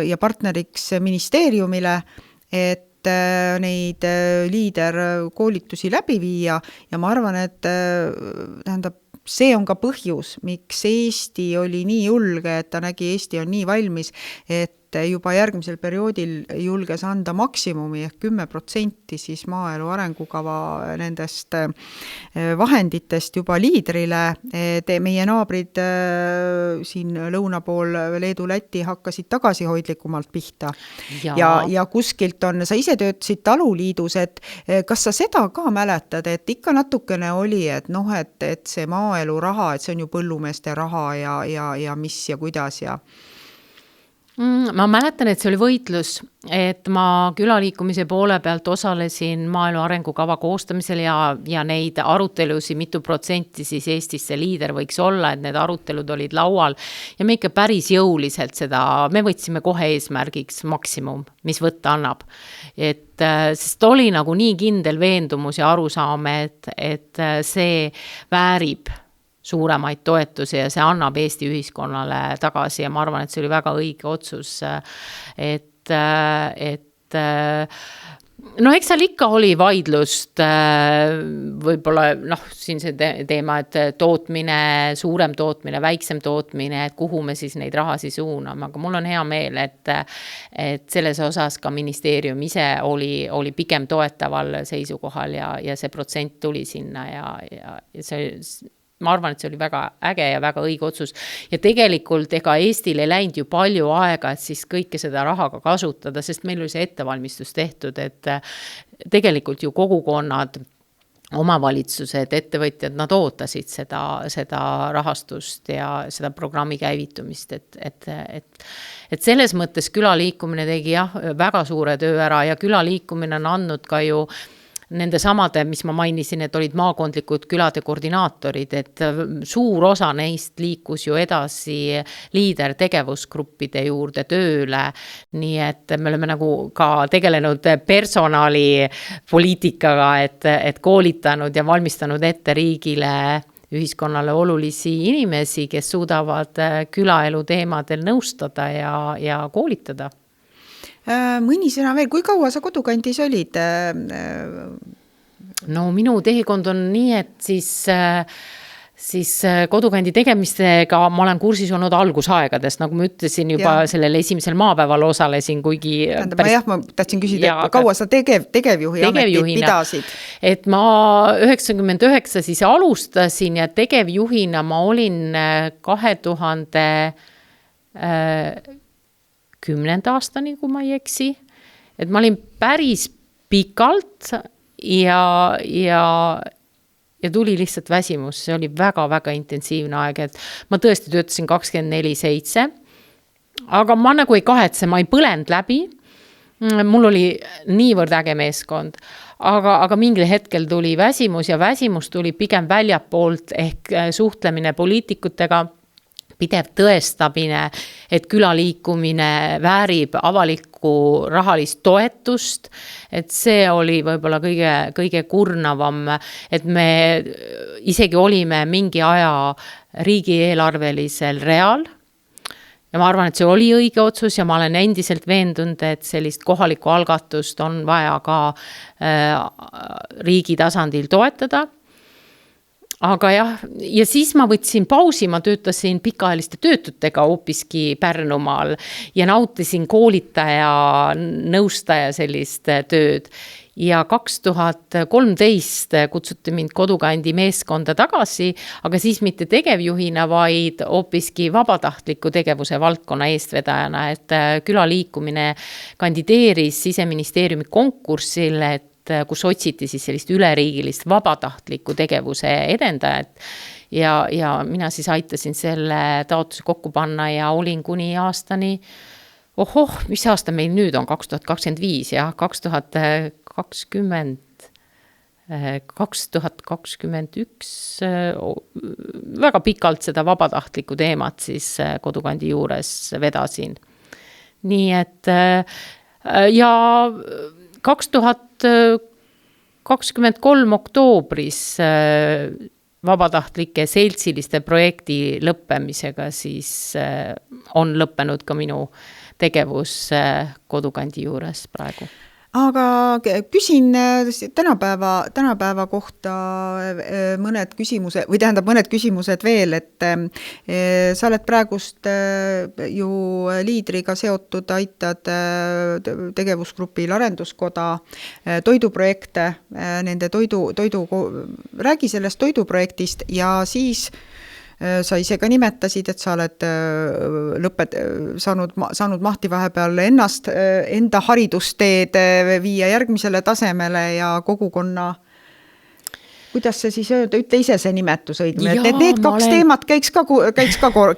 ja partneriks ministeeriumile, et neid liiderkoolitusi läbi viia ja ma arvan, et tähendab, see on ka põhjus, miks Eesti oli nii julge, et ta nägi, Eesti on nii valmis, et juba järgmisel perioodil julges anda maksimumi ehk 10% siis maaelu arengukava nendest vahenditest juba liidrile. Meie naabrid siin lõuna pool Leedu, Läti hakkasid tagasihoidlikumalt pihta. Ja kuskilt on, sa ise töötasid taluliidus, et kas sa seda ka mäletad, et ikka natukene oli, et noh, et see maaelu raha, et see on ju põllumeeste raha ja mis ja kuidas ja Ma mäletan, et see oli võitlus, et ma külaliikumise poole pealt osalesin maaelu arengukava koostamisel ja neid arutelusi, mitu protsenti siis Eestis see liider võiks olla, et need arutelud olid laual ja me ikka päris jõuliselt seda, me võtsime kohe eesmärgiks maksimum, mis võtta annab. Sest oli nagu nii kindel veendumus ja arusaame, et see väärib suuremaid toetusi ja see annab Eesti ühiskonnale tagasi ja ma arvan, et see oli väga õige otsus, et no eks seal ikka oli vaidlust, võib-olla siin see teema, et tootmine, suurem tootmine, väiksem tootmine, et kuhu me siis neid rahasi suuname, aga mul on hea meel, et selles osas ka ministeerium ise oli pigem toetaval seisukohal ja see protsent tuli sinna ja see ma arvan, et see oli väga äge ja väga õige otsus. Ja tegelikult ega Eestil ei läinud ju palju aega, et siis kõike seda rahaga kasutada, sest meil oli see ettevalmistus tehtud, et tegelikult ju kogukonnad, omavalitsused, ettevõtjad, nad ootasid seda rahastust ja seda programmi käivitumist, et selles mõttes külaliikumine tegi väga suure töö ära ja külaliikumine on andnud ka ju nende samade, mis ma mainisin, et olid maakondlikud külade koordinaatorid, et suur osa neist liikus ju edasi liidertegevusgruppide juurde tööle, nii et me oleme nagu ka tegelenud personalipoliitikaga, et koolitanud ja valmistanud ette riigile ühiskonnale olulisi inimesi, kes suudavad külaelu teemadel nõustada ja koolitada. Mõni sõna veel, kui kaua sa kodukandis olid? No minu teekond on nii, et siis kodukandi tegemistega ma olen kursis olnud algusaegadest, nagu ma ütlesin juba sellel esimesel maapäeval osalesin, kuigi ma tahtsin küsida, kaua sa tegevjuhi ametit pidasid? Et ma 99 siis alustasin ja tegevjuhina ma olin 2010. aastani, kui ma ei eksi. Et ma olin päris pikalt ja tuli lihtsalt väsimus. See oli väga-väga intensiivne aeg, et ma tõesti töötasin 24/7, aga ma nagu ei kahetse, ma ei põlend läbi. Mul oli niivõrd äge meeskond, aga mingil hetkel tuli väsimus ja väsimus tuli pigem väljapoolt ehk suhtlemine poliitikutega, pidev tõestamine, et külaliikumine väärib avalikku rahalist toetust, et see oli võib-olla kõige kurnavam, et me isegi olime mingi aja riigieelarvelisel real ja ma arvan, et see oli õige otsus ja ma olen endiselt veendunud, et sellist kohalikku algatust on vaja ka riigi tasandil toetada. Aga ja siis ma võtsin pausi, ma töötasin pikaajaliste töötutega hoopiski Pärnumaal ja nautisin koolitaja, nõustaja sellist tööd. Ja 2013 kutsuti mind kodukandi meeskonda tagasi, aga siis mitte tegevjuhina, vaid hoopiski vabatahtliku tegevuse valdkonna eestvedajana, et külaliikumine kandideeris Siseministeeriumi konkursil, kus otsiti siis sellist üleriigilist vabatahtliku tegevuse edendajat ja mina siis aitasin selle taotluse kokku panna ja olin kuni aastani, mis aasta meil nüüd on, 2025 ja 2021 väga pikalt seda vabatahtlikku teemat siis kodukandi juures vedasin. Nii et ja 2023 oktoobris vabatahtlike seltsiliste projekti lõppemisega siis on lõppenud ka minu tegevus kodukandi juures praegu. Aga küsin tänapäeva kohta mõned küsimused veel, et sa oled praegust ju liidriga seotud, aitad tegevusgrupil Arenduskoda toiduprojekte, nende räägi sellest toiduprojektist ja siis sa ise ka nimetasid, et sa oled saanud mahti vahepeal enda haridusteed viia järgmisele tasemele ja kogukonna, kuidas see siis öelda, ütle ise see nimetus õigmine, et need kaks teemat käiks ka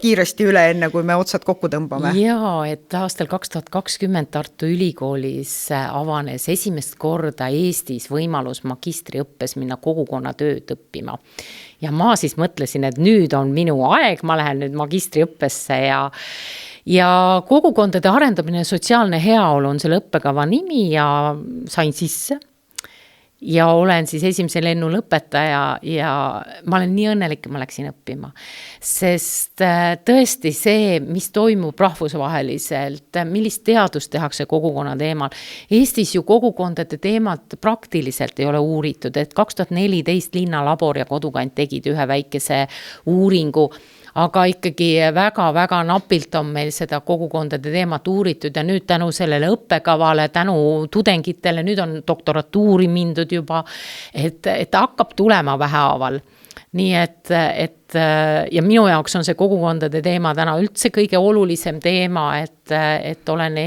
kiiresti üle enne, kui me otsad kokku tõmbame. Jaa, et aastal 2020 Tartu Ülikoolis avanes esimest korda Eestis võimalus magistriõppes minna kogukonna tööd õppima. Ja ma siis mõtlesin, et nüüd on minu aeg, ma lähen nüüd magistriõppesse ja kogukondade arendamine ja sotsiaalne heaolu on selle õppekava nimi ja sain sisse. ja olen siis esimese lennu lõpetaja ja ma olen nii õnnelik, et ma läksin õppima. Sest tõesti see, mis toimub rahvusvaheliselt, millist teadust tehakse kogukonna teemal. Eestis ju kogukondade teemad praktiliselt ei ole uuritud, et 2014 Linnalabor ja Kodukant tegid ühe väikese uuringu, aga ikkagi väga-väga napilt on meil seda kogukondade teemat uuritud ja nüüd tänu sellele õppekavale, tänu tudengitele, nüüd on doktoratuuri mindud juba, et hakkab tulema vähehaaval. Nii et ja minu jaoks on see kogukondade teema täna üldse kõige olulisem teema, et olen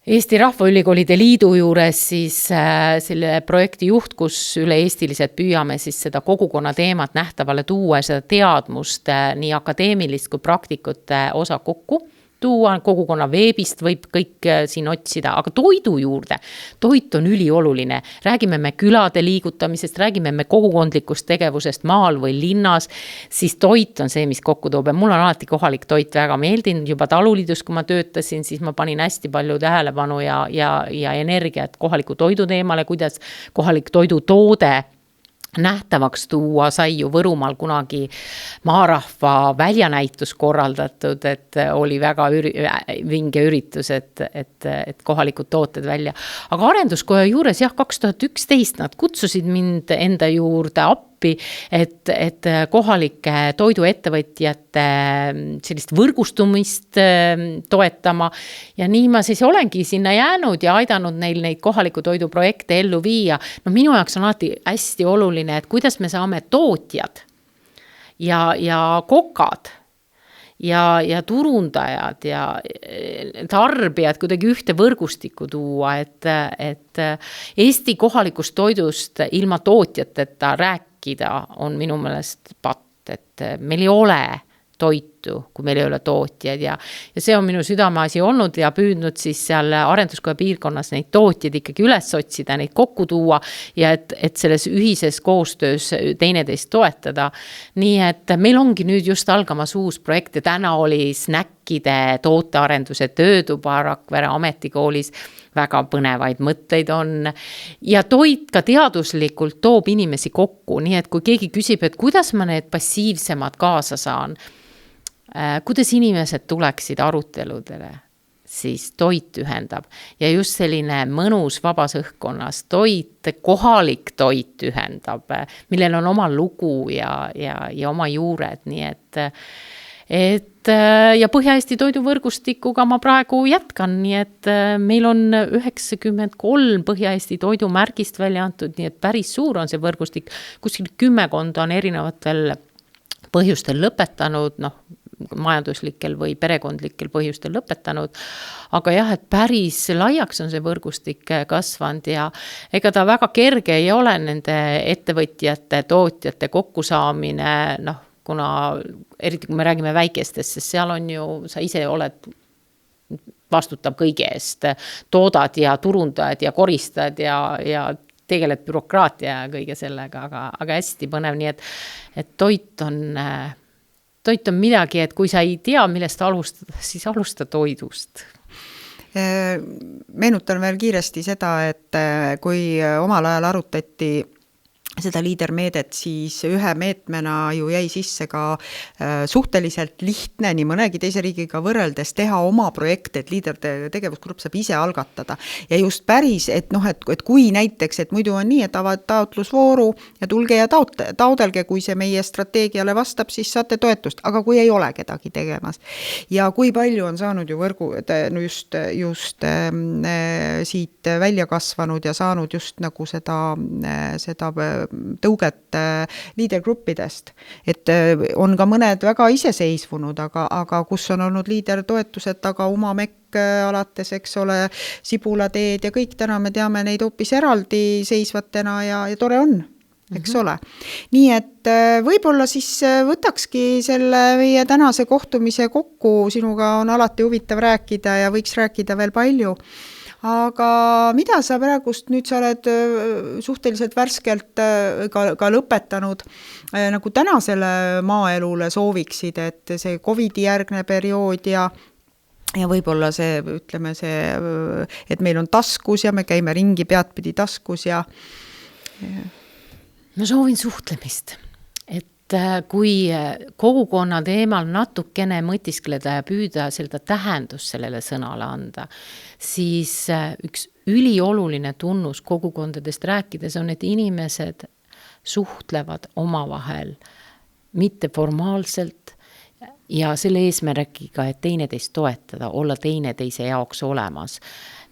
Eesti Rahvaülikoolide Liidu juures siis selle projekti juht, kus üle-eestiliselt püüame siis seda kogukonna teemat nähtavale tuua ja seda teadmust nii akadeemilist kui praktikute osa kokku tuua, kogukonna veebist võib kõik siin otsida, aga toidu juurde, toit on ülioluline. Räägime me külade liigutamisest, räägime me kogukondlikust tegevusest maal või linnas, siis toit on see, mis kokku toob. Mul on alati kohalik toit väga meeldinud, juba taluliidus, kui ma töötasin, siis ma panin hästi palju tähelepanu ja energiat kohaliku toidu teemale, kuidas kohalik toidutoode nähtavaks tuua, sai ju Võrumaal kunagi maarahva väljanäitus korraldatud, et oli väga vinge üritus, et kohalikud tooted välja. Aga arenduskoja juures 2011 nad kutsusid mind enda juurde appi, et kohalike toiduettevõtjate sellist võrgustumist toetama ja nii ma siis olengi sinna jäänud ja aidanud neil neid kohaliku toiduprojekte ellu viia. No minu jaoks on alati hästi oluline, et kuidas me saame tootjad ja kokad ja turundajad ja tarbijad kuidagi ühte võrgustikku tuua, et Eesti kohalikust toidust ilma tootjateta rääkida on minu meelest patt, et meil ei ole toitu, kui meil ei ole tootjaid ja see on minu südameasi olnud ja püüdnud siis seal arenduskoja piirkonnas neid tootjaid ikkagi üles otsida, neid kokku tuua ja et selles ühises koostöös teineteist toetada. Nii et meil ongi nüüd just algamas uus projekt ja täna oli snäkkide tootearenduse töötuba Rakvere Ametikoolis, väga põnevaid mõtteid on ja toit ka teaduslikult toob inimesi kokku, nii et kui keegi küsib, et kuidas ma need passiivsemad kaasa saan, kuidas inimesed tuleksid aruteludele, siis toit ühendab ja just selline mõnus vabas õhkkonnas toit, kohalik toit ühendab, millel on oma lugu ja oma juured, nii et ja Põhja-Eesti toiduvõrgustikuga ma praegu jätkan, nii et meil on 93 Põhja-Eesti toidumärgist välja antud, nii et päris suur on see võrgustik, kuskil 10 on erinevatel põhjustel lõpetanud, majanduslikel või perekondlikel põhjustel lõpetanud, aga jah, et päris laiaks on see võrgustik kasvanud ja ega ta väga kerge ei ole nende ettevõtjate, tootjate kokkusaamine, kuna eriti kui me räägime väikestest, sest seal on ju, sa ise oled vastutab kõige eest, toodad ja turundad ja koristad ja tegeled bürokraatia ja kõige sellega, aga hästi põnev, nii et toit on midagi, et kui sa ei tea, millest alustada, siis alusta toidust. Meenutan veel kiiresti seda, et kui omal ajal arutati seda liidermeedet, siis ühe meetmena ju jäi sisse ka suhteliselt lihtne nii mõnegi teise riigiga võrreldes teha oma projekte, et liiderde tegevusgrupp saab ise algatada. Ja just päris, et kui näiteks, et muidu on nii, et avad taotlusvooru ja tulge ja taodelge, kui see meie strateegiale vastab, siis saate toetust, aga kui ei ole kedagi tegemas. Ja kui palju on saanud ju võrgu just siit välja kasvanud ja saanud just nagu seda tõuget liidergruppidest, et on ka mõned väga iseseisvunud, aga kus on olnud liidertoetused, aga Umamekk alates, eks ole, Sibulateed ja kõik täna me teame neid hoopis eraldi seisvatena ja tore on, eks ole. Nii et võib-olla siis võtakski selle meie tänase kohtumise kokku, sinuga on alati huvitav rääkida ja võiks rääkida veel palju. Aga mida sa praegust, nüüd sa oled suhteliselt värskelt ka lõpetanud, nagu tänasele maaelule sooviksid, et see COVID-järgne periood ja ja võib-olla see, ütleme see, et meil on taskus ja me käime ringi peadpidi taskus ja ma soovin suhtlemist, et kui kogukonna teemal natukene mõtiskleda ja püüda seda tähendust sellele sõnale anda, siis üks ülioluline tunnus kogukondadest rääkides on, et inimesed suhtlevad omavahel mitte formaalselt ja selle eesmärgiga, et teineteist toetada, olla teineteise jaoks olemas.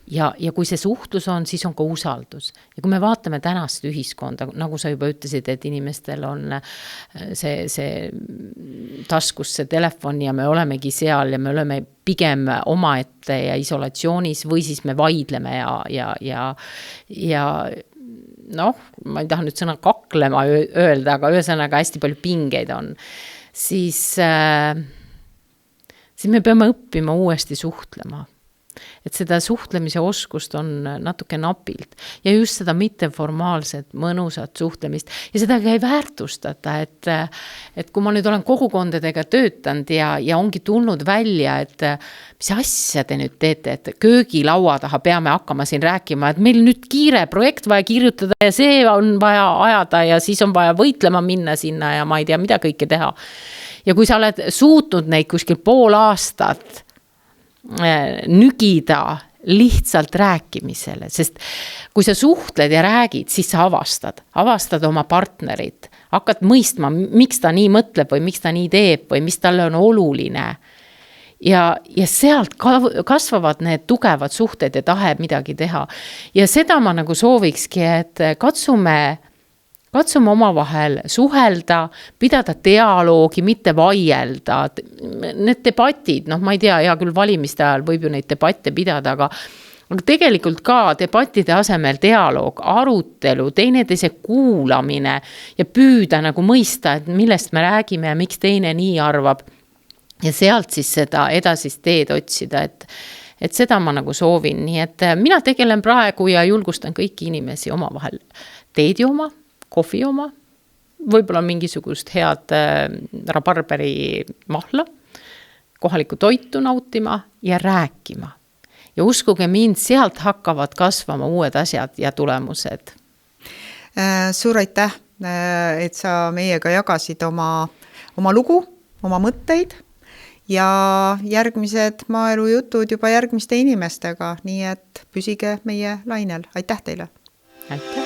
Ja kui see suhtlus on, siis on ka usaldus. Ja kui me vaatame tänast ühiskonda, nagu sa juba ütlesid, et inimestel on see taskus see telefon ja me olemegi seal ja me oleme pigem omaette ja isolatsioonis või siis me vaidleme ja noh, ma ei taha nüüd sõna kaklema öelda, aga ühesõnaga hästi palju pingeid on, siis me peame õppima uuesti suhtlema. Et seda suhtlemise oskust on natuke napilt ja just seda mitteformaalset, mõnusat suhtlemist ja seda ei väärtustada, et kui ma nüüd olen kogukondadega töötanud ja ongi tulnud välja, et mis asja te nüüd teete, et köögilaua taha peame hakkama siin rääkima, et meil nüüd kiire projekt vaja kirjutada ja see on vaja ajada ja siis on vaja võitlema minna sinna ja ma ei tea, mida kõike teha. Ja kui sa oled suutnud neid kuskil pool aastat nügida lihtsalt rääkimisele, sest kui sa suhtled ja räägid, siis sa avastad oma partnerit, hakkad mõistma, miks ta nii mõtleb või miks ta nii teeb või mis talle on oluline. Ja sealt kasvavad need tugevad suhted ja tahe midagi teha. Ja seda ma nagu soovikski, et katsume omavahel suhelda, pidada dialoogi, mitte vaielda. Need debatid, noh ma ei tea, hea küll valimiste ajal võib ju neid debatte pidada, aga tegelikult ka debattide asemel dialoog, arutelu, teineteise kuulamine ja püüda nagu mõista, et millest me räägime ja miks teine nii arvab. Ja sealt siis seda edasist teed otsida, et seda ma nagu soovin. Nii et mina tegelen praegu ja julgustan kõiki inimesi omavahel teed jooma, kohvi oma, võib-olla mingisugust head rabarberi mahla, kohalikku toitu nautima ja rääkima. Ja uskuge mind, sealt hakkavad kasvama uued asjad ja tulemused. Suur aitäh, et sa meiega jagasid oma lugu, oma mõtteid ja järgmised maaelu jutud juba järgmiste inimestega, nii et püsige meie lainel. Aitäh teile! Aitäh!